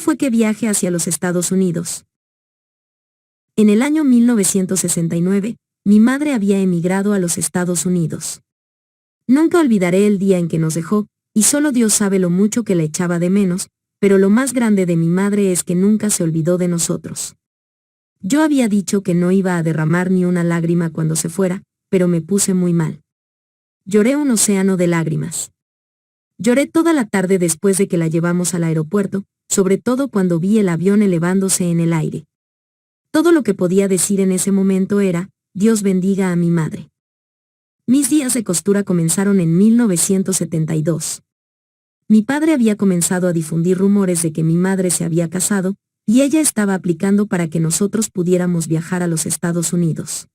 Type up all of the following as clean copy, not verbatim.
fue que viaje hacia los Estados Unidos. En el año 1969, mi madre había emigrado a los Estados Unidos. Nunca olvidaré el día en que nos dejó, y solo Dios sabe lo mucho que la echaba de menos, pero lo más grande de mi madre es que nunca se olvidó de nosotros. Yo había dicho que no iba a derramar ni una lágrima cuando se fuera, pero me puse muy mal. Lloré un océano de lágrimas. Lloré toda la tarde después de que la llevamos al aeropuerto, sobre todo cuando vi el avión elevándose en el aire. Todo lo que podía decir en ese momento era, Dios bendiga a mi madre. Mis días de costura comenzaron en 1972. Mi padre había comenzado a difundir rumores de que mi madre se había casado, y ella estaba aplicando para que nosotros pudiéramos viajar a los Estados Unidos.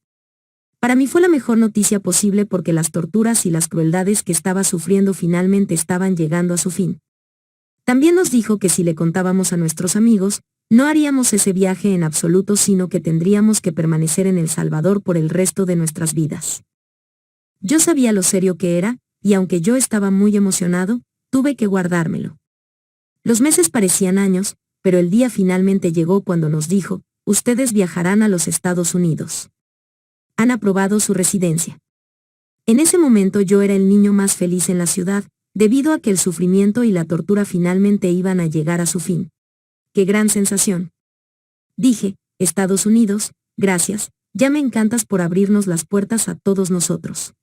Para mí fue la mejor noticia posible porque las torturas y las crueldades que estaba sufriendo finalmente estaban llegando a su fin. También nos dijo que si le contábamos a nuestros amigos, no haríamos ese viaje en absoluto, sino que tendríamos que permanecer en El Salvador por el resto de nuestras vidas. Yo sabía lo serio que era, y aunque yo estaba muy emocionado, tuve que guardármelo. Los meses parecían años, pero el día finalmente llegó cuando nos dijo, ustedes viajarán a los Estados Unidos. Han aprobado su residencia. En ese momento yo era el niño más feliz en la ciudad, debido a que el sufrimiento y la tortura finalmente iban a llegar a su fin. ¡Qué gran sensación! Dije, Estados Unidos, gracias, ya me encantas por abrirnos las puertas a todos nosotros.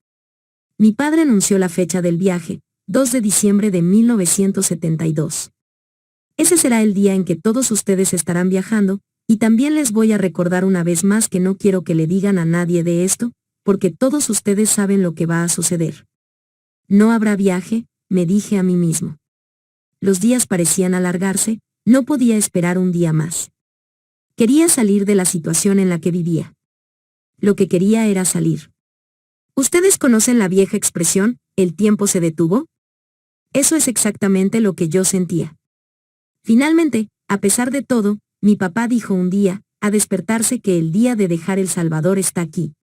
Mi padre anunció la fecha del viaje, 2 de diciembre de 1972. Ese será el día en que todos ustedes estarán viajando, y también les voy a recordar una vez más que no quiero que le digan a nadie de esto, porque todos ustedes saben lo que va a suceder. No habrá viaje, me dije a mí mismo. Los días parecían alargarse, no podía esperar un día más. Quería salir de la situación en la que vivía. Lo que quería era salir. ¿Ustedes conocen la vieja expresión, el tiempo se detuvo? Eso es exactamente lo que yo sentía. Finalmente, a pesar de todo, mi papá dijo un día, a despertarse, que el día de dejar El Salvador está aquí.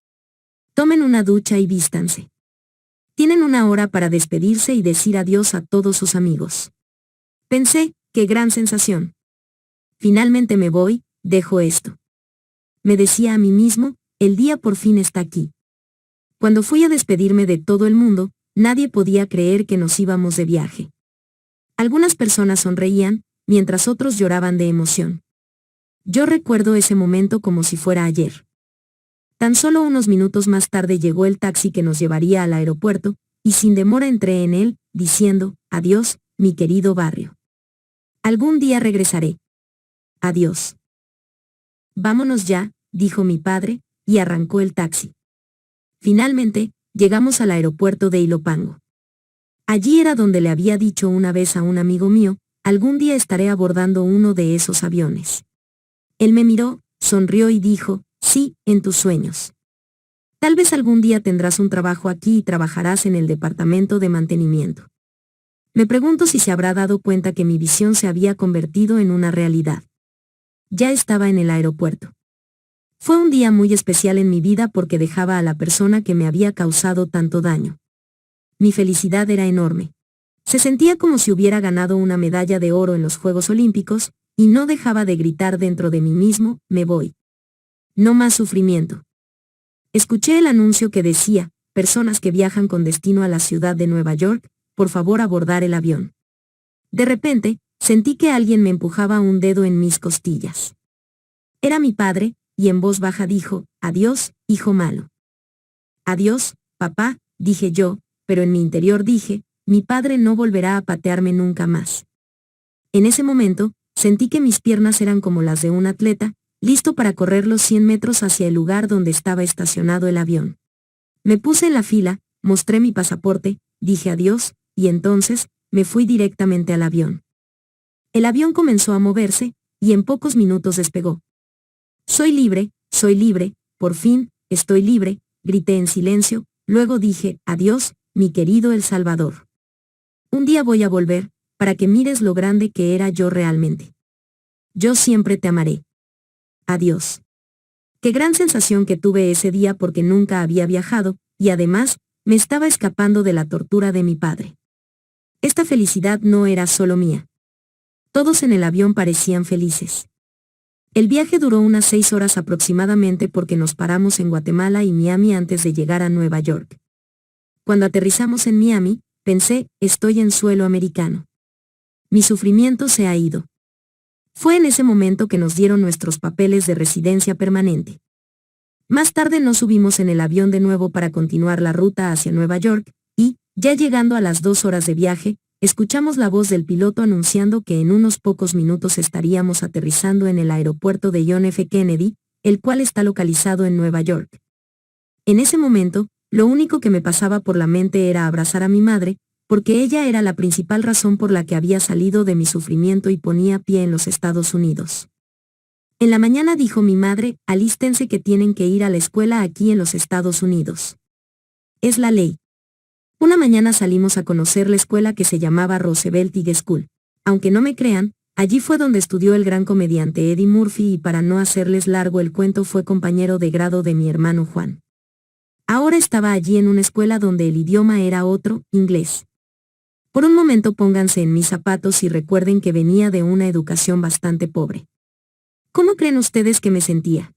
Tomen una ducha y vístanse. Tienen una hora para despedirse y decir adiós a todos sus amigos. Pensé, qué gran sensación. Finalmente me voy, dejo esto. Me decía a mí mismo, el día por fin está aquí. Cuando fui a despedirme de todo el mundo, nadie podía creer que nos íbamos de viaje. Algunas personas sonreían, mientras otros lloraban de emoción. Yo recuerdo ese momento como si fuera ayer. Tan solo unos minutos más tarde llegó el taxi que nos llevaría al aeropuerto, y sin demora entré en él, diciendo, adiós, mi querido barrio. Algún día regresaré. Adiós. Vámonos ya, dijo mi padre, y arrancó el taxi. Finalmente, llegamos al aeropuerto de Ilopango. Allí era donde le había dicho una vez a un amigo mío, algún día estaré abordando uno de esos aviones. Él me miró, sonrió y dijo, sí, en tus sueños. Tal vez algún día tendrás un trabajo aquí y trabajarás en el departamento de mantenimiento. Me pregunto si se habrá dado cuenta que mi visión se había convertido en una realidad. Ya estaba en el aeropuerto. Fue un día muy especial en mi vida porque dejaba a la persona que me había causado tanto daño. Mi felicidad era enorme. Se sentía como si hubiera ganado una medalla de oro en los Juegos Olímpicos, y no dejaba de gritar dentro de mí mismo, me voy. No más sufrimiento. Escuché el anuncio que decía, personas que viajan con destino a la ciudad de Nueva York, por favor abordar el avión. De repente, sentí que alguien me empujaba un dedo en mis costillas. Era mi padre, y en voz baja dijo, adiós, hijo malo. Adiós, papá, dije yo, pero en mi interior dije, mi padre no volverá a patearme nunca más. En ese momento, sentí que mis piernas eran como las de un atleta, listo para correr los 100 metros hacia el lugar donde estaba estacionado el avión. Me puse en la fila, mostré mi pasaporte, dije adiós, y entonces, me fui directamente al avión. El avión comenzó a moverse, y en pocos minutos despegó. Soy libre, por fin, estoy libre, grité en silencio, luego dije, adiós, mi querido El Salvador. Un día voy a volver, para que mires lo grande que era yo realmente. Yo siempre te amaré. Adiós. Qué gran sensación que tuve ese día porque nunca había viajado, y además, me estaba escapando de la tortura de mi padre. Esta felicidad no era solo mía. Todos en el avión parecían felices. El viaje duró unas 6 horas aproximadamente porque nos paramos en Guatemala y Miami antes de llegar a Nueva York. Cuando aterrizamos en Miami, pensé, estoy en suelo americano. Mi sufrimiento se ha ido. Fue en ese momento que nos dieron nuestros papeles de residencia permanente. Más tarde nos subimos en el avión de nuevo para continuar la ruta hacia Nueva York, y, ya llegando a las 2 horas de viaje, escuchamos la voz del piloto anunciando que en unos pocos minutos estaríamos aterrizando en el aeropuerto de John F. Kennedy, el cual está localizado en Nueva York. En ese momento, lo único que me pasaba por la mente era abrazar a mi madre, porque ella era la principal razón por la que había salido de mi sufrimiento y ponía pie en los Estados Unidos. En la mañana dijo mi madre, alístense que tienen que ir a la escuela aquí en los Estados Unidos. Es la ley. Una mañana salimos a conocer la escuela que se llamaba Roosevelt High School. Aunque no me crean, allí fue donde estudió el gran comediante Eddie Murphy y para no hacerles largo el cuento fue compañero de grado de mi hermano Juan. Ahora estaba allí en una escuela donde el idioma era otro, inglés. Por un momento pónganse en mis zapatos y recuerden que venía de una educación bastante pobre. ¿Cómo creen ustedes que me sentía?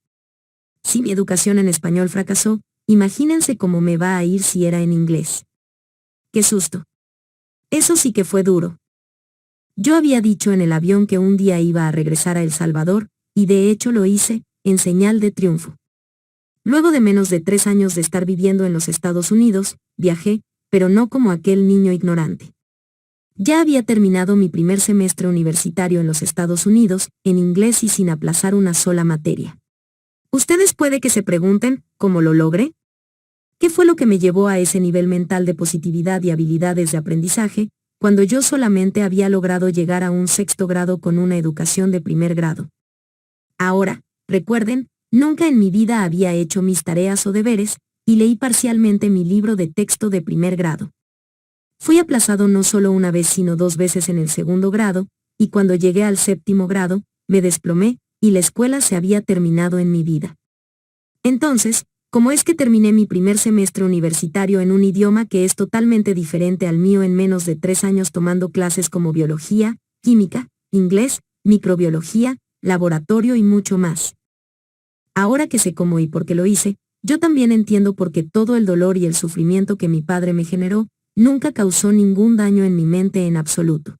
Si mi educación en español fracasó, imagínense cómo me va a ir si era en inglés. ¡Qué susto! Eso sí que fue duro. Yo había dicho en el avión que un día iba a regresar a El Salvador, y de hecho lo hice, en señal de triunfo. Luego de menos de 3 años de estar viviendo en los Estados Unidos, viajé, pero no como aquel niño ignorante. Ya había terminado mi primer semestre universitario en los Estados Unidos, en inglés y sin aplazar una sola materia. Ustedes puede que se pregunten, ¿cómo lo logré? ¿Qué fue lo que me llevó a ese nivel mental de positividad y habilidades de aprendizaje, cuando yo solamente había logrado llegar a un 6º grado con una educación de primer grado? Ahora, recuerden, nunca en mi vida había hecho mis tareas o deberes, y leí parcialmente mi libro de texto de primer grado. Fui aplazado no solo una vez sino 2 veces en el 2º grado, y cuando llegué al 7º grado, me desplomé, y la escuela se había terminado en mi vida. Entonces, ¿cómo es que terminé mi primer semestre universitario en un idioma que es totalmente diferente al mío en menos de 3 años tomando clases como biología, química, inglés, microbiología, laboratorio y mucho más? Ahora que sé cómo y por qué lo hice, yo también entiendo por qué todo el dolor y el sufrimiento que mi padre me generó, nunca causó ningún daño en mi mente en absoluto.